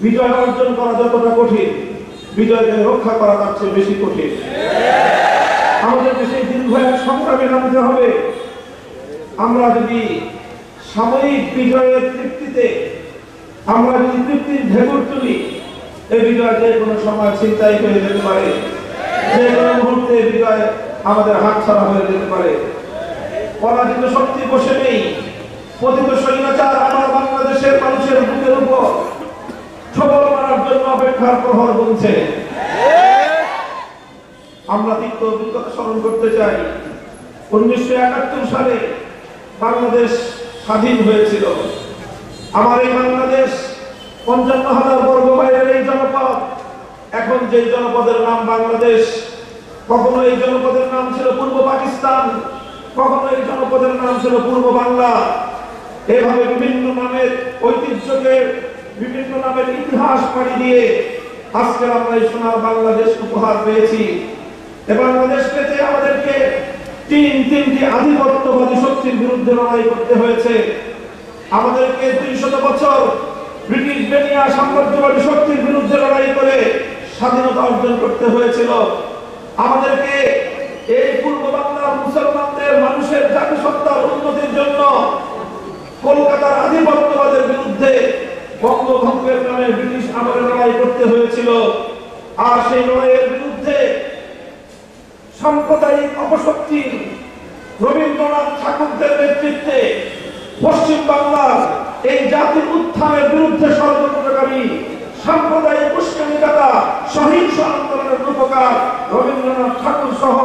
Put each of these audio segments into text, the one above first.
বিজয় অর্জন করা যতটা কঠিন, বিজয়কে রক্ষা করা তার চেয়ে বেশি কঠিন। আমাদেরকে সেই দীর্ঘ এক সংগ্রামে নামতে হবে। আমরা যদি সাময়িক বিজয়ের তৃপ্তিতে আমরা যদি তৃপ্তির ঢেকুর তুলি, এই বিজয় যে কোনো সময় ছিনতাই হয়ে যেতে পারে, যে কোনো মুহূর্তে বিজয় আমাদের হাত ছাড়া হয়ে যেতে পারে। পরাজিত শক্তি বসে নেই। পতিত স্বৈরাচার আমার বাংলাদেশের মানুষের বুকের উপর ছবল মারার জন্য অপেক্ষার প্রহর গুনছে। আমরা তিক্ত অভিজ্ঞতা স্মরণ করতে চাই। 1971 সালে বাংলাদেশ স্বাধীন হয়েছিল। আমার এই বাংলাদেশ 55,000 বর্গ মাইলের এই জনপদ, এখন যে জনপদের নাম বাংলাদেশ, কখনো এই জনপদের নাম ছিল পূর্ব পাকিস্তান, কখনো এই জনপদের নাম ছিল পূর্ব বাংলা। এভাবে বিভিন্ন নামের ঐতিহ্যকে, বিভিন্ন নামের ইতিহাস পাড়ি দিয়ে আজকে আমরা এই সোনার বাংলাদেশ উপহার পেয়েছি। এ বাংলাদেশ পেতে আমাদেরকে তিনটি আধিপত্যবাদী শক্তির বিরুদ্ধে লড়াই করতে হয়েছে। আমাদেরকে 200 বছর ব্রিটিশ বেনিয়া সাম্রাজ্যবাদী শক্তির বিরুদ্ধে লড়াই করে স্বাধীনতা অর্জন করতে হয়েছিল। আমাদেরকে এই পূর্ব বাংলার মুসলমানদের মানুষের জাতিসত্তার উন্নতির জন্য কলকাতার আধিপত্যবাদের বিরুদ্ধে বঙ্গভঙ্গের নামে ব্রিটিশ আমলে লড়াই করতে হয়েছিল। আর সেই লড়াইয়ের বিরুদ্ধে সাম্প্রদায়িক অপশক্তি রবীন্দ্রনাথ ঠাকুরদের নেতৃত্বে পশ্চিম বাংলার এই জাতির উত্থানের বিরুদ্ধে ষড়যন্ত্রকারী সাম্প্রদায়িক উস্কানিদাতা সহিংস আন্দোলনের রূপকার রবীন্দ্রনাথ ঠাকুর সহ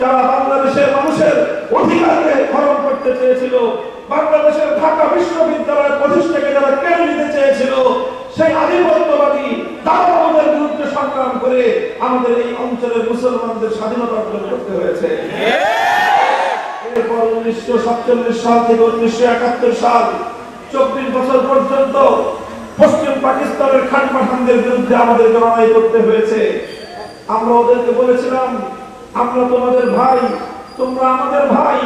যারা বাংলাদেশের মানুষের অধিকারকে হরণ করতে চেয়েছিল, বাংলাদেশের ঢাকা বিশ্ববিদ্যালয়ের প্রতিষ্ঠাকে যারা কেড়ে নিতে চেয়েছিল, সেই আধিপত্যবাদী দাদাবাবুদের বিরুদ্ধে সংগ্রাম করে আমাদের এই অঞ্চলের মুসলমানদের স্বাধীনতা অর্জন করতে হয়েছে। এরপর 1947 সাল থেকে 1971 সাল 24 বছর পর্যন্ত পশ্চিম পাকিস্তানের খান পাঠানদের বিরুদ্ধে আমাদের লড়াই করতে হয়েছে। আমরা ওদেরকে বলেছিলাম, আমরা তোমাদের ভাই, তোমরা আমাদের ভাই।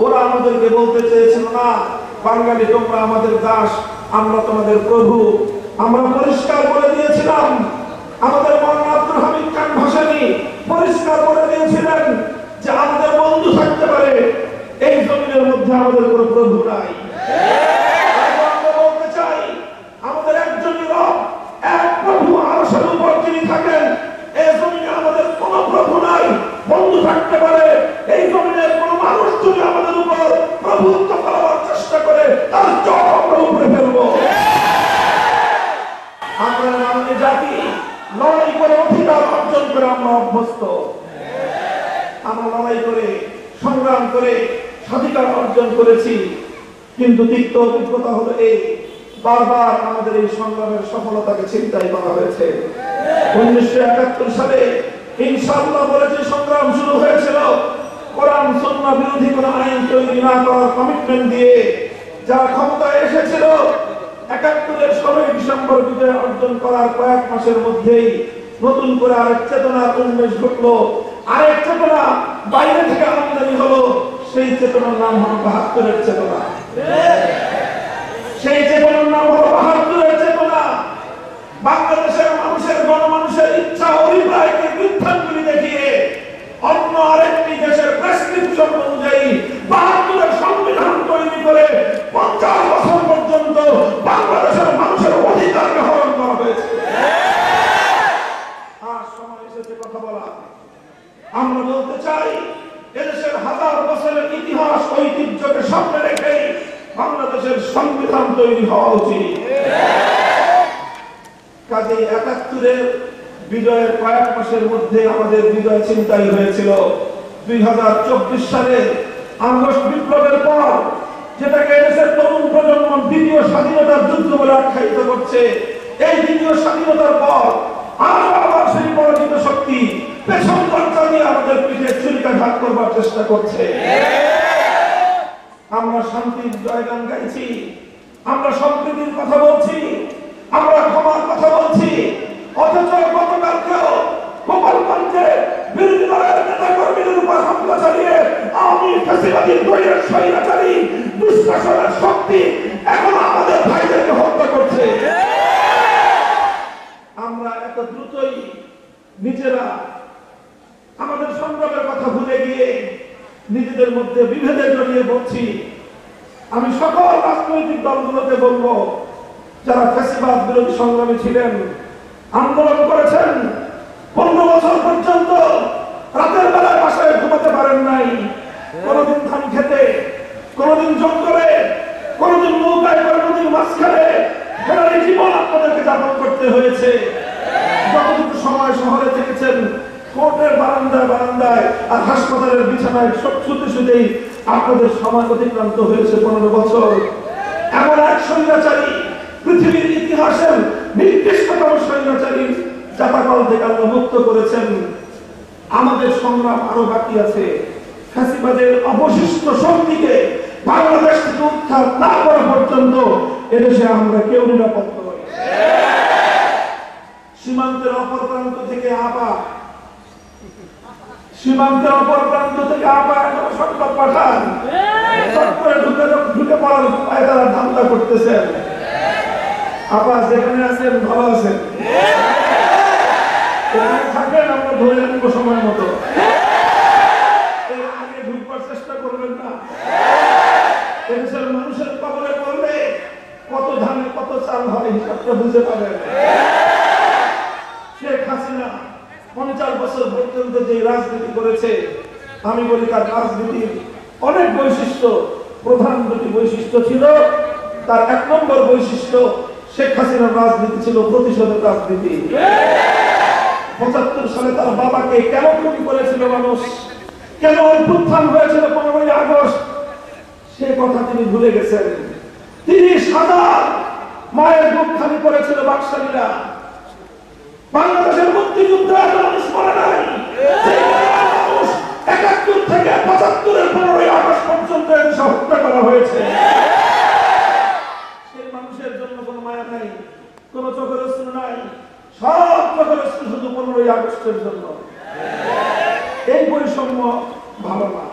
ওরা আমাদেরকে বলতে চেয়েছিল, না বাঙালি তোমরা আমাদের দাস, আমরা তোমাদের প্রভু। আমরা পরিষ্কার করে দিয়েছিলাম, আমাদের মৌলানা আব্দুল হামিদ খান ভাসানী পরিষ্কার করে দিয়েছিলেন যে আমাদের বন্ধু থাকতে পারে, এই জমিনের মধ্যে আমাদের কোনো প্রভু নাই। আমরা বলতে চাই, আমাদের একজনই রব, এক প্রভু আরশের উপর যিনি থাকেন, এই জমিনে আমাদের কোনো প্রভু নাই। বন্ধু থাকতে পারে, এই জমিনের কোন মানুষ যদি আমাদের উপর প্রভুত্ব করার চেষ্টা করে তার চোখ আমরা উপরে ফেলবো। আমরা আমাদের জাতি লড়াই করে অধিকার অর্জন করে আমরা অভ্যস্ত। আমরা লড়াই করে সংগ্রাম করে স্বাধিকার অর্জন করেছি, কিন্তু তিক্ত অভিজ্ঞতা হলো এই, বারবার আমাদের এই সংগ্রামের সফলতাকে ছিনতাই করা হয়েছে। 1971 সালে ইনশাআল্লাহ বলে যে সংগ্রাম শুরু হয়েছিল, কোরআন সুন্নাহ বিরোধী কোন আইন তৈরি না করার কমিটমেন্ট দিয়ে যারা ক্ষমতায় এসেছিল, 71-এর 16 ডিসেম্বর বিজয় অর্জন করার কয়েক মাসের মধ্যেই নতুন করে আরেক চেতনার উন্মেষ ঘটলো, আরেক চেতনা বাইরে থেকে আমদানি হলো। সেই চেতনার নাম হলো 72-এর চেতনা। সেই চেতনার নাম হলো 72-এর চেতনা। বাংলাদেশের মানুষের গণমানুষের ইচ্ছা অভিপ্রায়কে বৃদ্ধাঙ্গুলি দেখিয়ে অন্য আরেকটি দেশের প্রেসক্রিপশন অনুযায়ী 72-এর সংবিধান তৈরি করে 50 বছর পর্যন্ত বাংলাদেশের মানুষের অধিকারকে হরণ করা হয়েছে। আর সময় এসেছে কথা বলা। আমরা বলতে চাই, এদেশের হাজার বছরের ইতিহাস ঐতিহ্যকে সামনে রেখে বাংলাদেশের সংবিধান তৈরি হওয়া উচিত। কাজে 71-এর বিজয়ের কয়েক মাসের মধ্যে আমাদের বিজয় ছিনতাই হয়েছিল। 2024 সালে আগস্ট বিপ্লবের পর, যেটাকে এদেশের তরুণ প্রজন্ম দ্বিতীয় স্বাধীনতার যুদ্ধ বলে আখ্যায়িত করছে, এই দ্বিতীয় স্বাধীনতার পর আবার সেই পরাজিত শক্তি পেছন দরজা দিয়ে আমাদের পিঠে ছুরিকাঘাত করবার চেষ্টা করছে। আমরা শান্তির জয়গান গাইছি, আমরা সম্প্রীতির কথা বলছি, আমরা ক্ষমার কথা বলছি, অথচ গতকালকেও গোপালগঞ্জে বিরোধী দলের নেতা কর্মীদের উপর হামলা চালিয়ে আওয়ামী ফ্যাসিবাদী দলের স্বৈরাচারী দুঃশাসনের শক্তি এখন আমাদের ভাইদেরকে হত্যা করছে। নিজেরা আমাদের সংগ্রামের কথা ভুলে গিয়ে নিজেদের মধ্যে বিভেদে জড়িয়ে পড়ছি। আমি সকল রাজনৈতিক দলগুলোকে বলবো, যারা ফ্যাসিবাদ বিরোধী সংগ্রামী ছিলেন, আন্দোলন করেছেন, 15 বছর পর্যন্ত রাতের বেলায় বাসায় ঘুমাতে পারেন নাই, কোনদিন ধান খেতে, কোনদিন জঙ্গলে, কোনদিন নৌকায় করে নদীর মাঝখানে ফেরারি জীবন আপনাদেরকে যাপন করতে হয়েছে। যতটুকু সময় শহরে থেকেছেন, কোর্টের বারান্দায় বারান্দায় আর হাসপাতালের বিছানায় শুতে শুতেই আপনাদের সময় অতিক্রান্ত হয়েছে 15 বছর। এমন এক স্বৈরাচারী, পৃথিবীর ইতিহাসের নির্দিষ্টতম স্বৈরাচারী জাপাকল থেকে আল্লাহ মুক্ত করেছেন। আমাদের সংগ্রাম আরো বাকি আছে। ফ্যাসিবাদের অবশিষ্ট শক্তিকে বাংলাদেশ থেকে উদ্ধার না করা পর্যন্ত এদেশে আমরা কেউ নিরাপদ নই। সীমান্তের অপর প্রান্ত থেকে সংবাদ পাঠান, ঢুকে পড়ার উপায় তারা ধান্দা করতেছেন। আপা যেখানে আছেন ভালো আছেন, থাকেন, আমরা ধরে আনবো সময় মতো। আগে ঢুকবার চেষ্টা করবেন না। এদেশের মানুষের কবলে পড়লে কত ধানে কত চাল হয় হিসাবটা বুঝতে পারেন। শেখ হাসিনা 50 বছর পর্যন্ত যে রাজনীতি করেছে, আমি বলি তার রাজনীতির অনেক বৈশিষ্ট্য, প্রধান দুটি বৈশিষ্ট্য ছিল। তার 1 নম্বর বৈশিষ্ট্য, শেখ হাসিনার রাজনীতি ছিল প্রতিশোধের রাজনীতি। 75 সালে তার বাবাকে কেন খুন করেছিল মানুষ, কেন অভ্যুত্থান হয়েছিল 15ই আগস্ট, সে কথা তিনি ভুলে গেছেন। 30,000 মায়ের বুক খালি করেছিল বাকশালীরা। বাংলাদেশের মুক্তিযুদ্ধে মানুষ মরে নাই। 71 থেকে 75-এর 15ই আগস্ট পর্যন্ত হত্যা করা হয়েছে। সেই মানুষের জন্য কোনো মায়া নাই, কোনো চোখের অশ্রু নাই। সব চোখের অশ্রু শুধু 15ই আগস্টের জন্য। এই বৈষম্য ভালো না।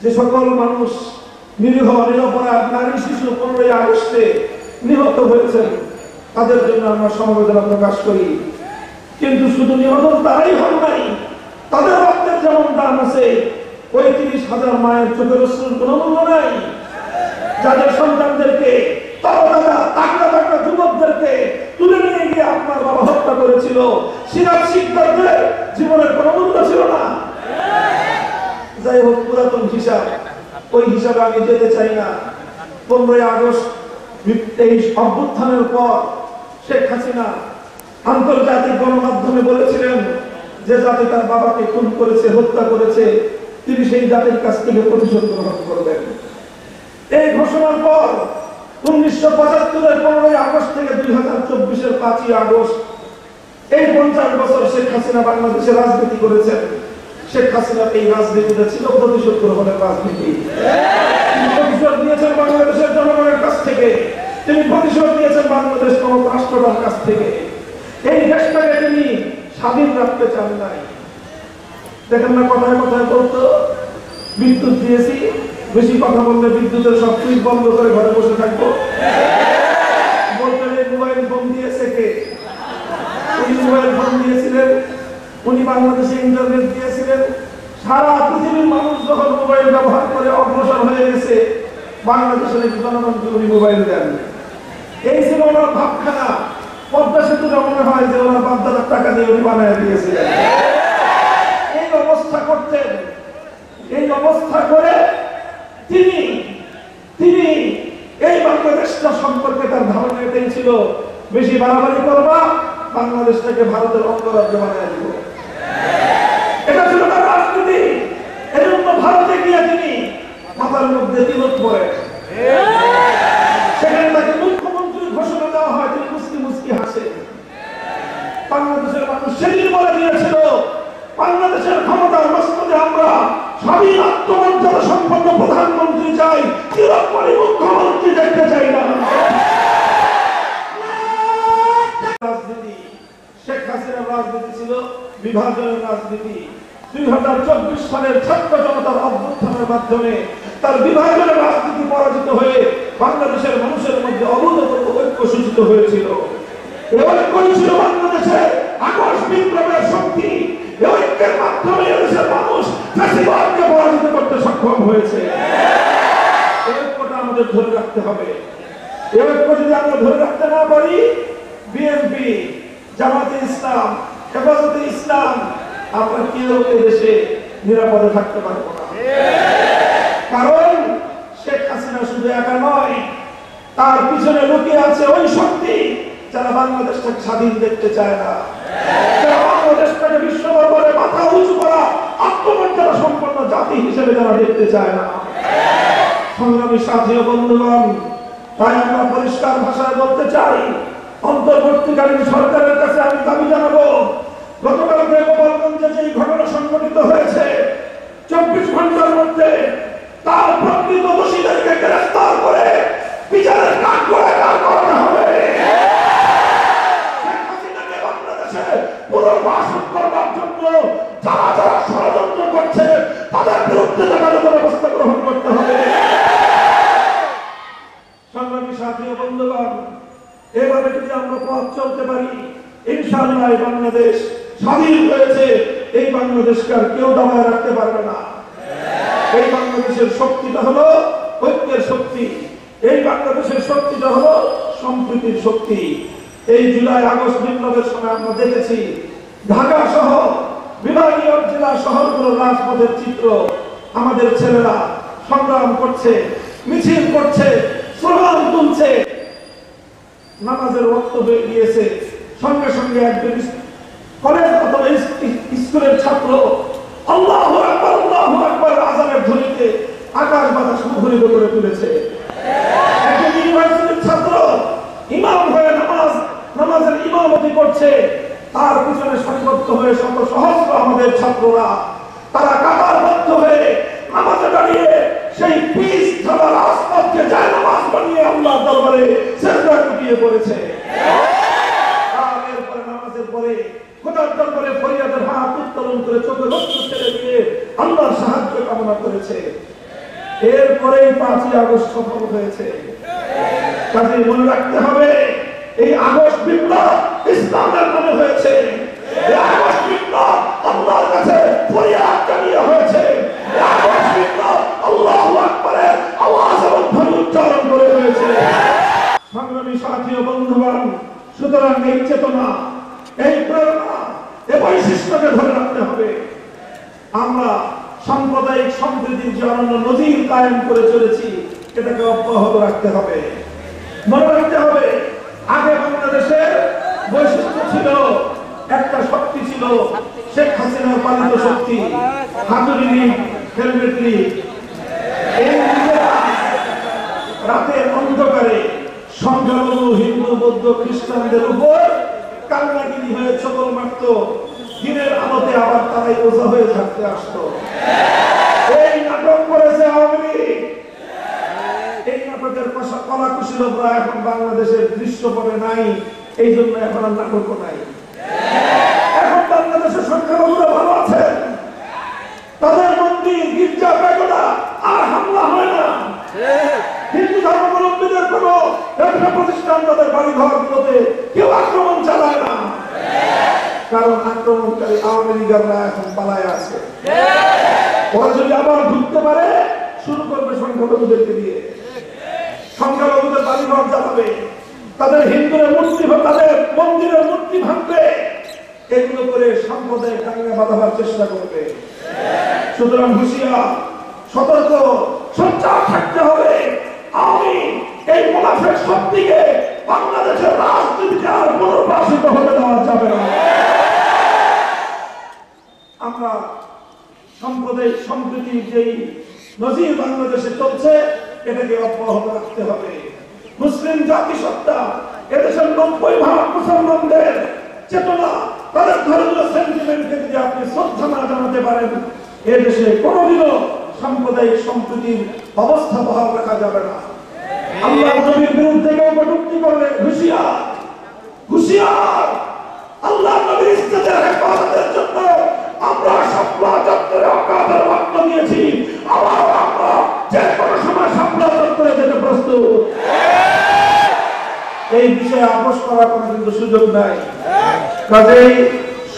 যে সকল মানুষ নিরীহ নিরপরাধ নারী শিশু 15ই আগস্টে নিহত হয়েছেন, তাদের জন্য আমরা সমবেদনা প্রকাশ করি। কিন্তু শুধু নিহত তারাই হন নাই, তাদের রক্তের যেমন দাম আছে, ওই 30,000 মায়ের চোখের অশ্রুর কোনো মূল্য নাই। যাদের সন্তানদেরকে, তাগড়া যুবকদেরকে তুলে নিয়ে গিয়ে আপনার বাবা হত্যা করেছিল, সিরাজ শিকদারদের জীবনের কোনো মূল্য ছিল না। যাই হোক, পুরাতন হিসাব, ওই হিসাবে আমি যেতে চাই না। 15ই আগস্ট এই অভ্যুত্থানের পর শেখ হাসিনা আন্তর্জাতিক গণমাধ্যমে বলেছিলেন যে জাতি তার বাবাকে খুন করেছে, হত্যা করেছে, তিনি সেই জাতির কাছ থেকে প্রতিশোধ গ্রহণ করবেন। এই ঘোষণার পর 1975-এর 15ই আগস্ট থেকে 2024-এর 5ই আগস্ট, এই 50 বছর শেখ হাসিনা বাংলাদেশে রাজনীতি করেছেন। শেখ হাসিনার এই রাজনীতিটা ছিল প্রতিশোধ গ্রহণের রাজনীতি। তিনি প্রতিশোধ নিয়েছেন বাংলাদেশের জনগণের কাছ থেকে, তিনি প্রতিশোধ নিয়েছেন বাংলাদেশ কোনো রাষ্ট্রটার কাছ থেকে। এই দেশটাকে তিনি স্বাধীন রাখতে চান নাই। দেখেন না, কথায় কথায় বলতো বিদ্যুৎ দিয়েছি, বেশি কথা বললে বিদ্যুতের সব সুইচ বন্ধ করে ঘরে বসে থাকবো। বলতেন এই মোবাইল ফোন দিয়েছে কে? উনি মোবাইল ফোন দিয়েছিলেন, উনি বাংলাদেশে ইন্টারনেট দিয়েছিলেন। সারা পৃথিবীর মানুষ যখন মোবাইল ব্যবহার করে অগ্রসর হয়ে গেছে, বাংলাদেশের একটি জনগণকে উনি মোবাইল দেন। এই ছিল ওনার ভাবখানা। পদ্মা সেতুটা মনে হয় যে ওনার বাপদাদার টাকা দিয়ে উনি বানায় দিয়েছিলেন। এই অবস্থা করতেন। এই অবস্থা করে তিনি এই বাংলাদেশটা সম্পর্কে তার ধারণা এটাই ছিল, বেশি বাড়াবাড়ি করবা, বাংলাদেশটাকে ভারতের অঙ্গরাজ্য বানায় দিব। এটা ছিল তার রাজনীতি। এজন্য ভারতে গিয়ে তিনি মাথার মধ্যে তিলক পরে, সেখানে তাকে মুখ্যমন্ত্রীর ঘোষণা দেওয়া হয়, তিনি মুস্কি মুস্কি হাসে। বাংলাদেশের মানুষ সেদিন বলে দিয়েছিল, বাংলাদেশের ক্ষমতার মস্তকে আমরা স্বাধীন আত্মমর্যাদা সম্পন্ন প্রধানমন্ত্রী চাই, চিরকালীন মুখ্যমন্ত্রী দেখতে চাই না। রাজনীতি, শেখ হাসিনার রাজনীতি ছিল বিভাজনের রাজনীতি। 2024 সালের ছাত্র জনতার অভ্যুত্থানের মাধ্যমে তার বিভাজনের রাজনীতি পরাজিত হয়ে বাংলাদেশের মানুষের মধ্যে অভূতপূর্ব ঐক্য সূচিত হয়েছিল। এই ঐক্য ছিল বাংলাদেশে আগস্ট বিপ্লবের শক্তি, এই ঐক্যের মাধ্যমে দেশের মানুষ ফ্যাসিবাদকে পরাজিত করতে সক্ষম হয়েছে। এই ঐক্যটা আমাদের ধরে রাখতে হবে। এই ঐক্য যদি আমরা ধরে রাখতে না পারি, বিএনপি, জামাতে ইসলাম, হেফাজতে ইসলাম, আমরা কেউ দেশে নিরাপদে থাকতে পারবো না। কারণ শেখ হাসিনা শুধু একা নয়, তার পিছনে লুকিয়ে আছে ওই শক্তি যারা বাংলাদেশটাকে স্বাধীন দেখতে চায় না, যারা বাংলাদেশটাকে বিশ্ব দরবারে মাথা উঁচু করা আত্মমর্যাদা সম্পন্ন জাতি হিসেবে যারা দেখতে চায় না। সংগ্রামী সাথী ও বন্ধুগণ, তাই আমরা পরিষ্কার ভাষায় বলতে চাই, অন্তর্বর্তীকালীন সরকারের কাছে আমি দাবি জানাবো, গতকালকে গোপালগঞ্জে যে ঘটনা সংঘটিত হয়েছে, 24 ঘন্টার মধ্যে তার প্রকৃত দোষীদেরকে গ্রেফতার করে বিচারের কাঠগড়ায় দাঁড় করানো হবে। শেখ হাসিনাকে বাংলাদেশে পুনর্বাসন করবার জন্য যারা যারা ষড়যন্ত্র করছে তাদের বিরুদ্ধে যথাযথ ব্যবস্থা গ্রহণ করতে হবে। সংগ্রামী সাথী ও বন্ধুগণ, এভাবে যদি আমরা পথ চলতে পারি, ইনশাআল্লাহ বাংলাদেশ স্বাধীন হয়েছে। এই বাংলাদেশকে আর কেউ দমায় রাখতে পারবে না। এই বাংলাদেশের শক্তিটা হলো ঐক্যের শক্তি, এই বাংলাদেশের শক্তিটা হলো সম্প্রীতির শক্তি। এই জুলাই আগস্ট বিপ্লবের সময় আমরা দেখেছি ঢাকা সহ বিভাগীয় জেলা শহরগুলোর রাজপথের চিত্র। আমাদের ছেলেরা সংগ্রাম করছে, মিছিল করছে, স্লোগান তুলছে, নামাজের ওয়াক্ত হয়ে গিয়েছে, সঙ্গে সঙ্গে একজন কলেজ অথবা স্কুলের ছাত্র আল্লাহু আকবার আযানের ধ্বনিতে আকাশ বাতাস মুখরিত করে তুলেছে। একজন ইউনিভার্সিটির ছাত্র ইমাম হয়ে নামাজের ইমামতি করছে, তার পিছনে সারিবদ্ধ হয়ে শত সহস্র আমাদের ছাত্ররা, তারা কাতারবদ্ধ হয়ে নামাজে দাঁড়িয়ে সেই পিস ঢালা রাজপথকে যায় নামাজ বানিয়ে আল্লাহর দরবারে সিজদায় লুটিয়ে পড়েছে। আর এরপরে নামাজের পরে খোদার দরবারে ফরিয়াদের হাত উত্তোলন করে চোখে রক্ত ছেড়ে দিয়ে আল্লাহর সাহায্য কামনা করেছে। এরপরেই 5ই আগস্ট সফল হয়েছে। কাজে মনে রাখতে হবে, এই আগস্ট বিপ্লব ইসলামের নামে হয়েছে। এই আগস্ট বিপ্লব আল্লাহর কাছে ফরিয়াদ জানিয়ে হয়েছে। এই আগস্ট বিপ্লব আল্লাহু আকবারের আওয়াজ এবং ধ্বনি উচ্চারণ করে হয়েছে। সংগ্রামী সাথী ও বন্ধুগণ, সুতরাং এই চেতনা, এই প্রেরণা, এই বৈশিষ্ট্যকে ধরে রাখতে হবে। আমরা সাম্প্রদায়িক সম্প্রীতির যে অনন্য নজির কায়েম করে চলেছি, এটাকে অব্যাহত রাখতে হবে। মনে রাখতে হবে, আগে বাংলাদেশের বৈশিষ্ট্য ছিল, একটা শক্তি ছিল শেখ হাসিনার পালিত শক্তি, হাতুড়ি লীগ, হেলমেট লীগ। এই রাতের অন্ধকারে সংখ্যালঘু হিন্দু, বৌদ্ধ, খ্রিস্টানদের উপর কান্নাগিরি হয়ে ছবল মারত, দিনের আলোতে আবার তারাই ওঝা হয়ে থাকতে আসতো। এই নাটক করেছে আওয়ামী লীগ। এই নাটকের কলা কুশলীরা এখন বাংলাদেশের দৃশ্যপটে নাই, এই জন্য এখন আর নাটক নাই। এখন বাংলাদেশের সংখ্যালঘুরা ভালো আছেন, তাদের মন্দির, গির্জা, প্যাগোডা আর হামলা হয় না। হিন্দু ধর্মাবলম্বীদের কোন ব্যবসা প্রতিষ্ঠান, তাদের বাড়িঘরগুলোতে কেউ আক্রমণ চালায় না, কারণ আক্রমণকারী আওয়ামী লীগাররা এখন পালায় আছে। ওরা যদি আবার ঢুকতে পারে, শুরু করবে সংখ্যালঘুদেরকে দিয়ে, সংখ্যালঘুদের বাড়িঘর জ্বালাবে, তাদের হিন্দুদের মূর্তি, তাদের মন্দিরের মূর্তি ভাঙবে, এগুলো করে সম্প্রদায় দাঙ্গা বাঁধাবার চেষ্টা করবে। সুতরাং হুঁশিয়ার, সতর্ক, সোচ্চার থাকতে হবে। আমি এই মুনাফিক শক্তিকে বাংলাদেশের রাজনীতিতে আর পুনর্বাসিত হতে দেওয়া যাবে না। আমরা সাম্প্রদায়িক সম্প্রীতির যেই নজির বাংলাদেশে চলছে, এটাকে অব্যাহত রাখতে হবে। মুসলিম জাতিসত্তা, এদেশের 90% মুসলমানদের চেতনা, তাদের ধর্মীয় সেন্টিমেন্টকে যদি আপনি শ্রদ্ধা না জানাতে পারেন, এদেশে কোনোদিনও সাম্প্রদায়িক সম্প্রীতির অবস্থা বহাল রাখা যাবে না। আল্লাহর নবীর বিরুদ্ধে কেউ কটূক্তি করলে হুঁশিয়ার, হুঁশিয়ার। আল্লাহর নবীর ইজ্জতের হেফাজতের জন্য আমরা শাপলা চত্বরে অকাদের রক্ত দিয়েছি, আবার আমরা যে কোনো সময় শাপলা চত্বরে যেতে প্রস্তুত। এই বিষয়ে আপোষ করার কোনো কিন্তু সুযোগ নাই। কাজেই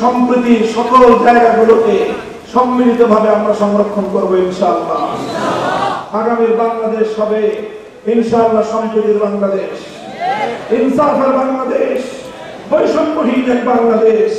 সম্প্রীতির সকল জায়গাগুলোকে সম্মিলিতভাবে আমরা সংরক্ষণ করব ইনশাআল্লাহ। আগামীর বাংলাদেশ হবে ইনশাআল্লাহ সম্প্রীতির বাংলাদেশ, ইনসাফের বাংলাদেশ, বৈষম্যহীন এক বাংলাদেশ।